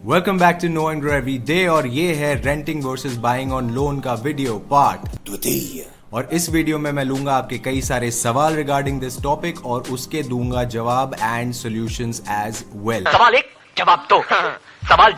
Welcome back to know and grow every day और ये है renting versus buying on loan का video part द्वितीय। और इस वीडियो में मैं लूंगा आपके कई सारे सवाल रिगार्डिंग दिस टॉपिक और उसके दूंगा जवाब एंड सॉल्यूशंस एज वेल। सवाल एक जवाब दो। सवाल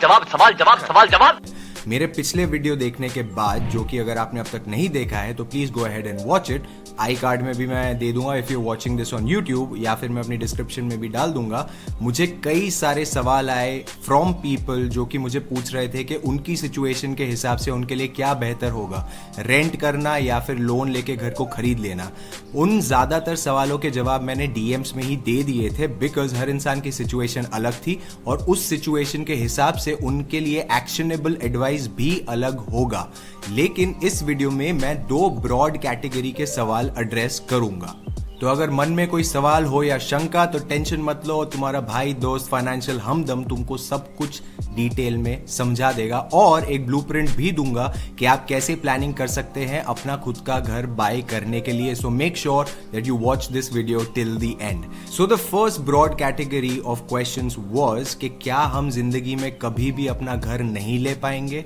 जवाब। मेरे पिछले वीडियो देखने के बाद, जो कि अगर आपने अब तक नहीं देखा है तो please go ahead and watch it. I card में भी मैं दे दूंगा if you watching this on YouTube, या फिर मैं अपनी डिस्क्रिप्शन में भी डाल दूंगा। मुझे कई सारे सवाल आए फ्रॉम पीपल जो कि मुझे पूछ रहे थे कि उनकी सिचुएशन के हिसाब से उनके लिए क्या बेहतर होगा, रेंट करना या फिर लोन लेके घर को खरीद लेना। उन ज्यादातर सवालों के जवाब मैंने डीएम्स में ही दे दिए थे, बिकॉज हर इंसान की सिचुएशन अलग थी और उस सिचुएशन के हिसाब से उनके लिए एक्शनेबल एडवाइस भी अलग होगा। लेकिन इस वीडियो में मैं दो ब्रॉड कैटेगरी के सवाल एड्रेस करूंगा। तो अगर मन में कोई सवाल हो या शंका तो टेंशन मत लो, तुम्हारा भाई दोस्त फाइनेंशियल हमदम तुमको सब कुछ डिटेल में समझा देगा और एक ब्लूप्रिंट भी दूंगा कि आप कैसे प्लानिंग कर सकते हैं अपना खुद का घर बाय करने के लिए। So make sure that you watch this video till the end. So the first broad category of questions was कि क्या हम जिंदगी में कभी भी अपना घर नहीं ले पाएंगे,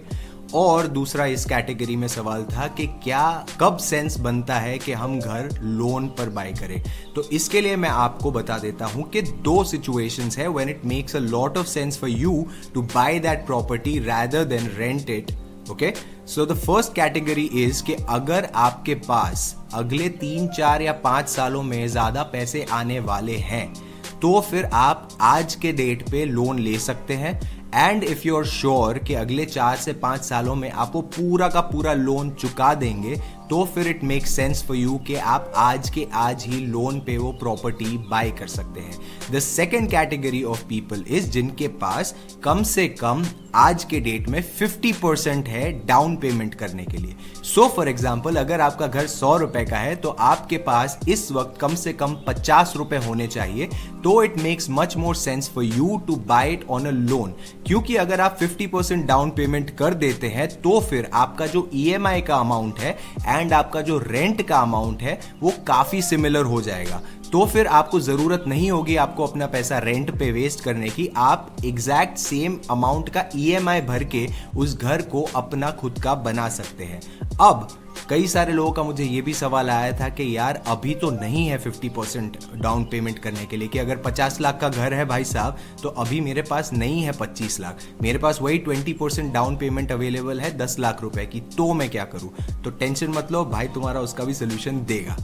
और दूसरा इस कैटेगरी में सवाल था कि क्या कब सेंस बनता है कि हम घर लोन पर बाय करें। तो इसके लिए मैं आपको बता देता हूं कि दो सिचुएशंस है when it makes a lot of sense for you to buy that property rather than rent it. Okay, so the first category is कि अगर आपके पास अगले 3, 4 या 5 सालों में ज्यादा पैसे आने वाले हैं तो फिर आप आज के डेट पे लोन ले सकते हैं। And if you are sure कि अगले 4 से 5 सालों में आप वो पूरा का पूरा लोन चुका देंगे तो फिर it make sense for you कि आप आज के आज ही लोन पे वो प्रॉपर्टी बाय कर सकते हैं। The second category of people is जिनके पास कम से कम आज के डेट में 50% है डाउन पेमेंट करने के लिए। सो फॉर एग्जाम्पल, अगर आपका घर 100 रुपए का है तो आपके पास इस वक्त कम से कम 50 रुपए होने चाहिए, तो it makes much more sense for you to buy it on a loan. क्योंकि अगर आप 50% डाउन पेमेंट कर देते हैं तो फिर आपका जो ईएमआई का अमाउंट है एंड आपका जो रेंट का अमाउंट है वो काफी सिमिलर हो जाएगा। तो फिर आपको जरूरत नहीं होगी आपको अपना पैसा रेंट पे वेस्ट करने की। आप एग्जैक्ट सेम अमाउंट का ईएमआई भर के उस घर को अपना खुद का बना सकते हैं। अब कई सारे लोगों का मुझे ये भी सवाल आया था कि यार अभी तो नहीं है 50% डाउन पेमेंट करने के लिए, कि अगर 50 लाख का घर है भाई साहब तो अभी मेरे पास नहीं है 25 लाख, मेरे पास वही 20% डाउन पेमेंट अवेलेबल है 10 लाख रुपए की, तो मैं क्या करूं। तो टेंशन मत लो, भाई तुम्हारा उसका भी सोल्यूशन देगा।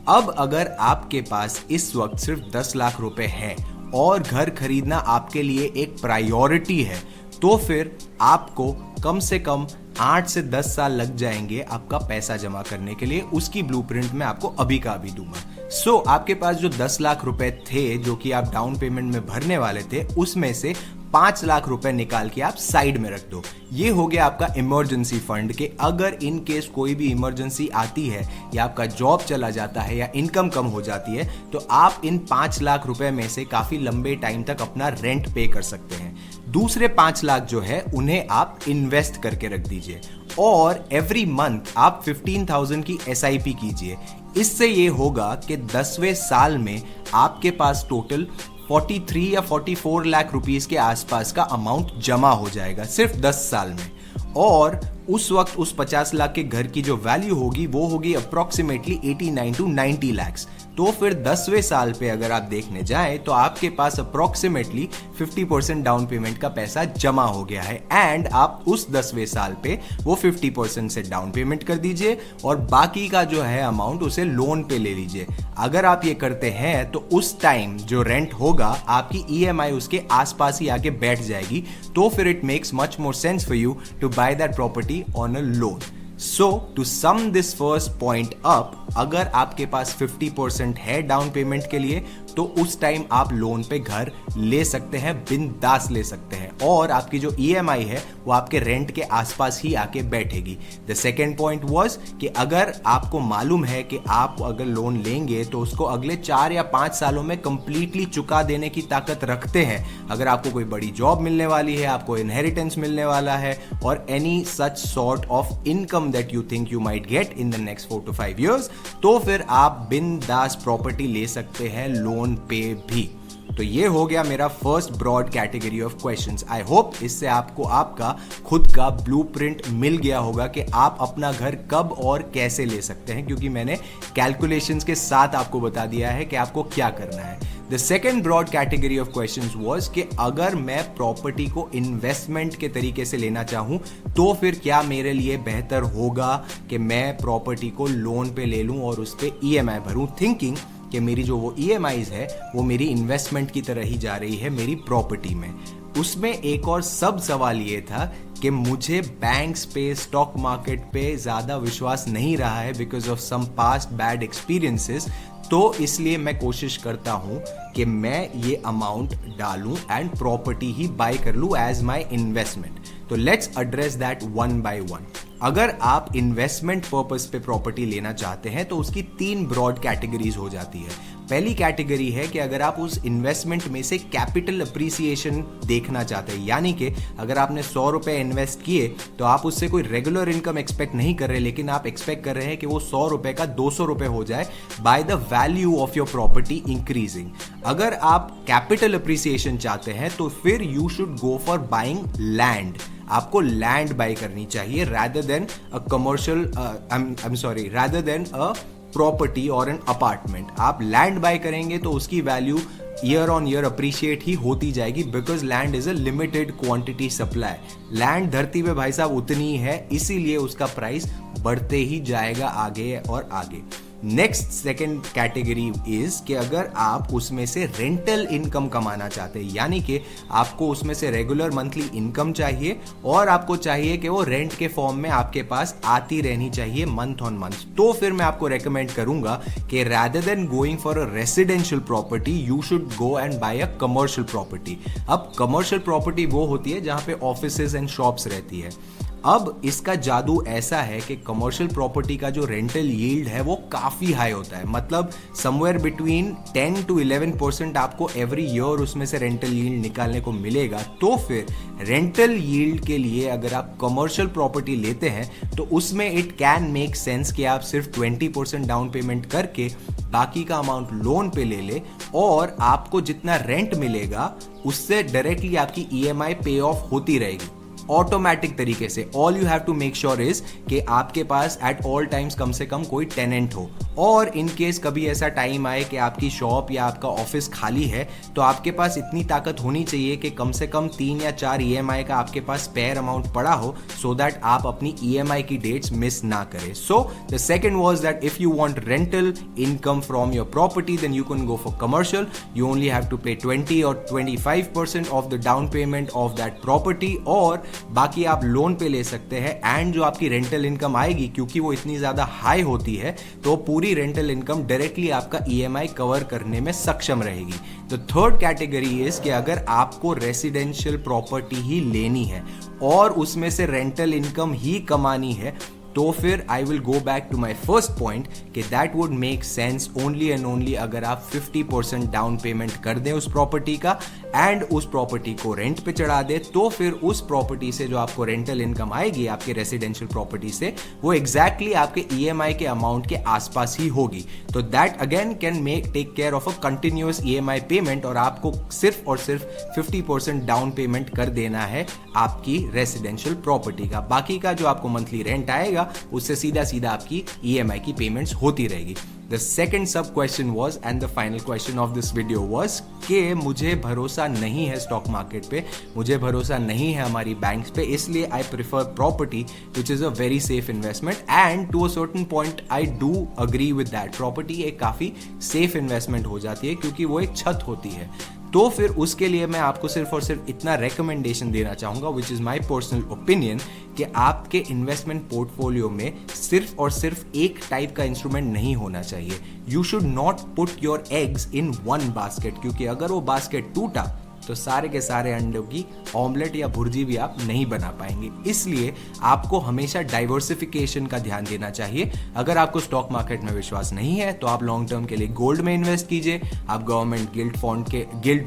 अब अगर आपके पास इस वक्त सिर्फ 10 लाख रुपए है और घर खरीदना आपके लिए एक प्रायोरिटी है तो फिर आपको कम से कम 8 से 10 साल लग जाएंगे आपका पैसा जमा करने के लिए। उसकी ब्लूप्रिंट मैं आपको अभी का अभी दूंगा। सो आपके पास जो 10 लाख रुपए थे जो कि आप डाउन पेमेंट में भरने वाले थे, उसमें से 5 लाख रुपए निकाल के आप साइड में रख दो। ये हो गया आपका इमरजेंसी फंड के अगर इन केस कोई भी इमरजेंसी आती है या आपका जॉब चला जाता है या इनकम कम हो जाती है तो आप इन 5 लाख रुपए में से काफी लंबे टाइम तक अपना रेंट पे कर सकते हैं। दूसरे 5 लाख जो है उन्हें आप इन्वेस्ट करके रख दीजिए और एवरी मंथ आप 15,000 की एसआईपी कीजिए। इससे ये होगा कि 10वें साल में आपके पास टोटल 43 या 44 लाख रुपीस के आसपास का अमाउंट जमा हो जाएगा सिर्फ 10 साल में। और उस वक्त उस 50 लाख के घर की जो वैल्यू होगी वो होगी अप्रोक्सीमेटली 89 to 90 lakhs। तो फिर 10वें साल पे अगर आप देखने जाएं तो आपके पास अप्रोक्सीमेटली 50% डाउन पेमेंट का पैसा जमा हो गया है एंड आप उस 10वें साल पे वो 50% से डाउन पेमेंट कर दीजिए और बाकी का जो है अमाउंट उसे लोन पे ले लीजिए। अगर आप ये करते हैं तो उस टाइम जो रेंट होगा आपकी ईएमआई उसके आसपास ही आके बैठ जाएगी, तो फिर it makes much more sense for you to buy that property on a loan. So to sum this first point up, अगर आपके पास 50% है डाउन पेमेंट के लिए तो उस टाइम आप लोन पे घर ले सकते हैं, बिंदास ले सकते हैं और आपकी जो ईएमआई है वो आपके रेंट के आसपास ही आके बैठेगी। द सेकेंड पॉइंट वाज कि अगर आपको मालूम है कि आप अगर लोन लेंगे तो उसको अगले 4 या 5 सालों में कंप्लीटली चुका देने की ताकत रखते हैं, अगर आपको कोई बड़ी जॉब मिलने वाली है, आपको इनहेरिटेंस मिलने वाला है और any such sort of income that you think you might get in the next 4 to 5 years, तो फिर आप बिंदास प्रॉपर्टी ले सकते हैं लोन पे भी। तो ये हो गया मेरा first broad category of questions. I hope इससे आपको आपका खुद का ब्लूप्रिंट मिल गया होगा कि आप अपना घर कब और कैसे ले सकते हैं, क्योंकि मैंने कैलकुलेशंस के साथ आपको बता दिया है कि आपको क्या करना है। The second broad category of questions was कि अगर मैं प्रॉपर्टी को इन्वेस्टमेंट के तरीके से लेना चाहूं तो फिर क्या मेरे लिए बेहतर होगा कि मैं प्रॉपर्टी को लोन पे ले लूं और उस पे ईएमआई भरूं, थिंकिंग कि मेरी जो वो ईएमआईज है वो मेरी इन्वेस्टमेंट की तरह ही जा रही है मेरी प्रॉपर्टी में। उसमें एक और सब सवाल ये था कि मुझे बैंक्स पे, स्टॉक मार्केट पे ज़्यादा विश्वास नहीं रहा है because of some past bad experiences, तो इसलिए मैं कोशिश करता हूं कि मैं ये अमाउंट डालूं एंड प्रॉपर्टी ही बाय कर लूं एज माय इन्वेस्टमेंट। तो let's address that one by one. अगर आप इन्वेस्टमेंट पर्पस पे प्रॉपर्टी लेना चाहते हैं तो उसकी 3 ब्रॉड कैटेगरीज हो जाती है। पहली कैटेगरी है कि अगर आप उस इन्वेस्टमेंट में से कैपिटल अप्रिसिएशन देखना चाहते हैं, यानी कि अगर आपने 100 रुपए इन्वेस्ट किए तो आप उससे कोई रेगुलर इनकम एक्सपेक्ट नहीं कर रहे, लेकिन आप एक्सपेक्ट कर रहे हैं कि वो 100 रुपए का 200 रुपए हो जाए by the value of your property increasing. अगर आप कैपिटल अप्रिसिएशन चाहते हैं तो फिर you should go for buying land. आपको लैंड बाय करनी चाहिए rather than a commercial rather than a property और एन अपार्टमेंट। आप लैंड बाय करेंगे तो उसकी value year on year appreciate ही होती जाएगी because land is a limited quantity supply. Land धरती पे भाई साहब उतनी ही है, इसीलिए उसका प्राइस बढ़ते ही जाएगा आगे और आगे। नेक्स्ट सेकेंड कैटेगरी इज कि अगर आप उसमें से रेंटल इनकम कमाना चाहते हैं, यानी कि आपको उसमें से रेगुलर मंथली इनकम चाहिए और आपको चाहिए कि वो रेंट के फॉर्म में आपके पास आती रहनी चाहिए मंथ ऑन मंथ, तो फिर मैं आपको रेकमेंड करूंगा कि rather than going for a residential property you should go and buy a commercial property। अब कमर्शियल प्रॉपर्टी वो होती है जहां पे ऑफिसेज एंड शॉप्स रहती है। अब इसका जादू ऐसा है कि कमर्शियल प्रॉपर्टी का जो रेंटल यील्ड है वो काफ़ी हाई होता है, मतलब समवेयर बिटवीन 10 to 11% आपको एवरी ईयर उसमें से रेंटल यील्ड निकालने को मिलेगा। तो फिर रेंटल यील्ड के लिए अगर आप कमर्शियल प्रॉपर्टी लेते हैं तो उसमें इट कैन मेक सेंस कि आप सिर्फ 20% डाउन पेमेंट करके बाकी का अमाउंट लोन पे ले ले और आपको जितना रेंट मिलेगा उससे डायरेक्टली आपकी ईएमआई पे ऑफ होती रहेगी ऑटोमेटिक तरीके से। All you have to make sure is कि आपके पास एट ऑल टाइम्स कम से कम कोई टेनेंट हो, और इन केस कभी ऐसा टाइम आए कि आपकी शॉप या आपका ऑफिस खाली है तो आपके पास इतनी ताकत होनी चाहिए कि कम से कम 3 या 4 ईएमआई का आपके पास स्पेयर अमाउंट पड़ा हो सो दैट आप अपनी ईएमआई की डेट्स मिस ना करें। So the second was that if you want rental income from your property then you can go for commercial. You only have to pay 20 और 25% of the down payment of that property और बाकी आप loan पे ले सकते हैं। And जो आपकी रेंटल इनकम आएगी क्योंकि वो इतनी ज्यादा हाई होती है तो पूरी रेंटल इनकम डायरेक्टली आपका ईएमआई कवर करने में सक्षम रहेगी। तो थर्ड कैटेगरी इज कि अगर आपको रेसिडेंशियल प्रॉपर्टी ही लेनी है और उसमें से रेंटल इनकम ही कमानी है तो फिर I will go back to my first point कि that would make sense only and only अगर आप 50% डाउन पेमेंट कर दें उस प्रॉपर्टी का एंड उस प्रॉपर्टी को रेंट पे चढ़ा दे, तो फिर उस प्रॉपर्टी से जो आपको रेंटल इनकम आएगी आपके रेसिडेंशियल प्रॉपर्टी से वो एग्जैक्टली आपके ईएमआई के अमाउंट के आसपास ही होगी। तो that again can make take care of a continuous EMI payment और आपको सिर्फ और सिर्फ 50% डाउन पेमेंट कर देना है आपकी रेसिडेंशियल प्रॉपर्टी का। बाकी का जो आपको मंथली रेंट आएगा उससे सीधा सीधा आपकी ईएमआई की पेमेंट्स होती रहेगी। The second sub question was and the final question of this video was कि मुझे भरोसा नहीं है स्टॉक मार्केट पे, मुझे भरोसा नहीं है हमारी बैंक्स पे, इसलिए I prefer property which is a very safe investment and to a certain point I do agree with that. Property एक काफ़ी सेफ इन्वेस्टमेंट हो जाती है क्योंकि वो एक छत होती है। तो फिर उसके लिए मैं आपको सिर्फ और सिर्फ इतना रिकमेंडेशन देना चाहूँगा which is my personal opinion कि आपके इन्वेस्टमेंट पोर्टफोलियो में सिर्फ और सिर्फ एक टाइप का इंस्ट्रूमेंट नहीं होना चाहिए। You should not put your eggs in one basket, क्योंकि अगर वो बास्केट टूटा तो सारे के सारे अंडों की ऑमलेट या भुर्जी भी आप नहीं बना पाएंगे। इसलिए आपको हमेशा डाइवर्सिफिकेशन का ध्यान देना चाहिए। अगर आपको स्टॉक मार्केट में विश्वास नहीं है तो आप लॉन्ग टर्म के लिए गोल्ड में इन्वेस्ट कीजिए, आप गवर्नमेंट गिल्ड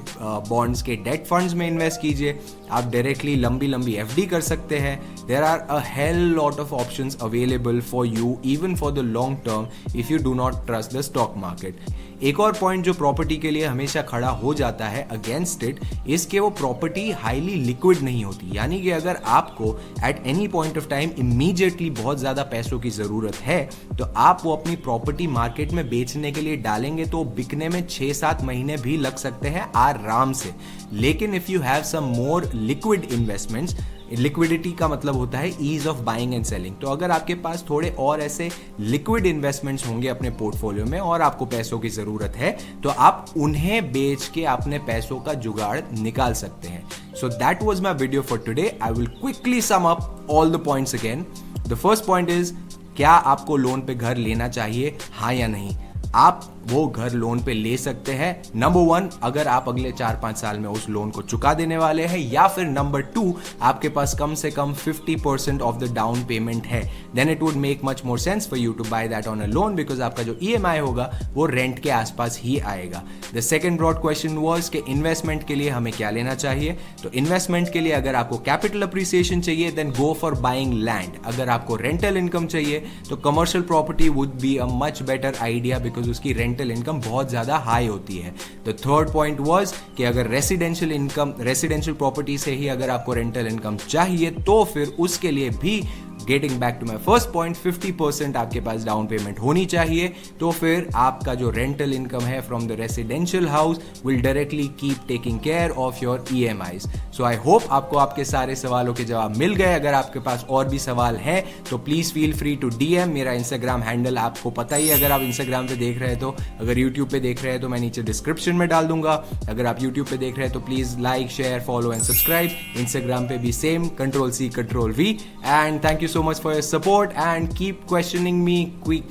बॉन्ड्स के डेट फंड्स में इन्वेस्ट कीजिए, आप डायरेक्टली लंबी एफडी कर सकते हैं। There are a hell lot of options available for you even for the long term if you do not trust the stock market. एक और पॉइंट जो प्रॉपर्टी के लिए हमेशा खड़ा हो जाता है अगेंस्ट इट इज कि वो प्रॉपर्टी हाईली लिक्विड नहीं होती, यानी कि अगर आपको at any point of time immediately बहुत ज्यादा पैसों की जरूरत है तो आप वो अपनी प्रॉपर्टी मार्केट में बेचने के लिए डालेंगे तो बिकने में 6-7 महीने भी लग सकते हैं आराम से। लेकिन if you have some more liquid investments, liquidity का मतलब होता है ease of buying and selling, तो अगर आपके पास थोड़े और ऐसे लिक्विड इन्वेस्टमेंट्स होंगे अपने पोर्टफोलियो में और आपको पैसों की जरूरत है तो आप उन्हें बेच के अपने पैसों का जुगाड़ निकाल सकते हैं। So that was my video for today. I will quickly sum up all the points again. The first point is, क्या आपको लोन पे घर लेना चाहिए, हाँ या नहीं? आप वो घर लोन पे ले सकते हैं। नंबर 1, अगर आप अगले 4-5 साल में उस लोन को चुका देने वाले हैं, या फिर नंबर 2, आपके पास कम से कम 50% ऑफ द डाउन पेमेंट है, then it would make much more sense for you to buy that on a loan, because आपका जो EMI होगा वो रेंट के आसपास ही आएगा। The second broad question was कि इन्वेस्टमेंट के लिए हमें क्या लेना चाहिए। तो इन्वेस्टमेंट के लिए अगर आपको कैपिटल अप्रिसिएशन चाहिए then go for buying land. अगर आपको रेंटल इनकम चाहिए तो commercial property would be a much better idea, because उसकी रेंटल इनकम बहुत ज्यादा हाई होती है। द थर्ड पॉइंट वाज कि अगर रेसिडेंशियल प्रॉपर्टी से ही अगर आपको रेंटल इनकम चाहिए तो फिर उसके लिए भी getting back to my first point, 50% आपके पास डाउन पेमेंट होनी चाहिए, तो फिर आपका जो रेंटल इनकम है from the residential house will directly keep taking care of your EMIs। So I hope आपको आपके सारे सवालों के जवाब मिल गए। अगर आपके पास और भी सवाल हैं तो please feel free to DM। मेरा इंस्टाग्राम हैंडल आपको पता ही है अगर आप इंस्टाग्राम पे देख रहे हैं तो, अगर यूट्यूब पे देख रहे हैं तो मैं नीचे डिस्क्रिप्शन में डाल दूंगा। अगर आप यूट्यूब पे देख रहे हैं तो please like, share, follow and subscribe. Instagram पे भी same, Ctrl+C Ctrl+V। And thank you so much for your support and keep questioning me,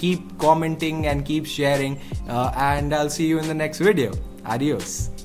keep commenting and keep sharing, and I'll see you in the next video. Adios.